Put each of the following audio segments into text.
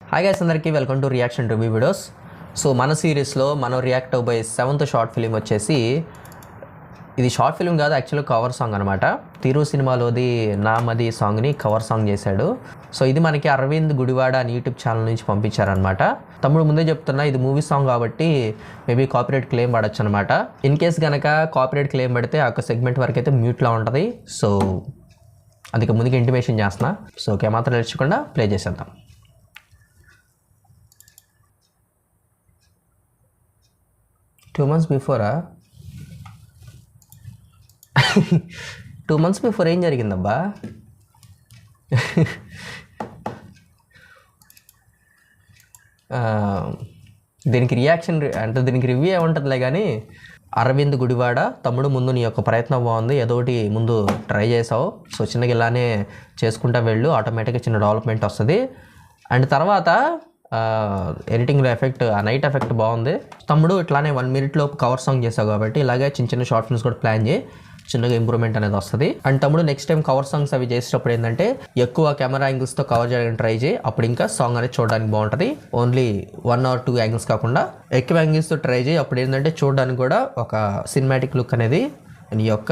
Hi guys, అందరికీ welcome to reaction review videos. So మన సిరీస్లో మనం రియాక్ట్ అవబోయే 7th షార్ట్ ఫిలిం వచ్చేసి, ఇది షార్ట్ ఫిలిం కాదు, యాక్చువల్గా కవర్ సాంగ్ అనమాట. తిరు సినిమాలోది నామది సాంగ్ని కవర్ సాంగ్ చేశాడు. సో ఇది మనకి అరవింద్ గుడివాడ అని యూట్యూబ్ ఛానల్ నుంచి పంపించారనమాట. తమ్ముడు ముందే చెప్తున్నా, ఇది మూవీ సాంగ్ కాబట్టి మేబీ కాపీరైట్ క్లెయిమ్ పడచ్చు అనమాట. ఇన్ కేస్ కనుక కాపీరైట్ క్లెయిమ్ పడితే ఆ ఒక సెగ్మెంట్ వరకు అయితే మ్యూట్లో ఉంటుంది. సో అందుకే ముందుకు ఇంటిమేషన్ చేస్తున్నా. సో ఓకే, మాత్రం నేర్చుకుండా ప్లే చేసేద్దాం. 2 months బిఫోరా? 2 months బిఫోర్ ఏం జరిగిందబ్బా? దీనికి రియాక్షన్ అంటే దీనికి రివ్యూ ఏముంటుందిలే కానీ, అరవింద్ గుడివాడ తమ్ముడు, ముందు నీ యొక్క ప్రయత్నం బాగుంది, ఏదోటి ముందు ట్రై చేసావు. సో చిన్నగా ఇలానే చేసుకుంటా వెళ్ళు, ఆటోమేటిక్గా చిన్న డెవలప్మెంట్ వస్తుంది. అండ్ తర్వాత ఎడిటింగ్లో ఎఫెక్ట్, ఆ నైట్ ఎఫెక్ట్ బాగుంది. తమ్ముడు ఇట్లానే 1 minute లోపు కవర్ సాంగ్ చేసావు కాబట్టి ఇలాగే చిన్న చిన్న షార్ట్ ఫిల్మ్స్ కూడా ప్లాన్ చేయి, చిన్నగా ఇంప్రూవ్మెంట్ అనేది వస్తుంది. అండ్ తమ్ముడు నెక్స్ట్ టైం కవర్ సాంగ్స్ అవి చేసేటప్పుడు ఏంటంటే ఎక్కువ కెమెరా యాంగిల్స్తో కవర్ చేయడానికి ట్రై చేయి, అప్పుడు ఇంకా సాంగ్ అనేది చూడడానికి బాగుంటుంది. ఓన్లీ 1 or 2 యాంగిల్స్ కాకుండా ఎక్కువ యాంగిల్స్తో ట్రై చేయి, అప్పుడు ఏంటంటే చూడడానికి కూడా ఒక సినిమాటిక్ లుక్ అనేది నీ యొక్క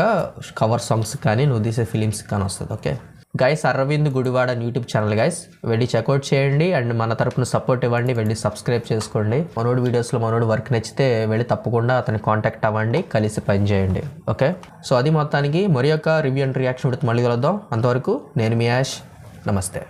కవర్ సాంగ్స్ కానీ నువ్వు తీసే ఫిలిమ్స్ కానీ వస్తుంది. Okay guys, Aravind Gudivada YouTube channel guys, వెళ్ళి చెక్అవుట్ చేయండి. అండ్ మన తరపున సపోర్ట్ ఇవ్వండి, వెళ్ళి సబ్స్క్రైబ్ చేసుకోండి. మనోడు వీడియోస్లో మనోడు వర్క్ నచ్చితే వెళ్ళి తప్పకుండా అతని కాంటాక్ట్ అవ్వండి, కలిసి పని చేయండి. ఓకే, సో అది మొత్తానికి మరి యొక్క రివ్యూ అండ్ రియాక్షన్ మళ్ళీ కలుద్దాం. అంతవరకు నేను మీ యాష్, నమస్తే.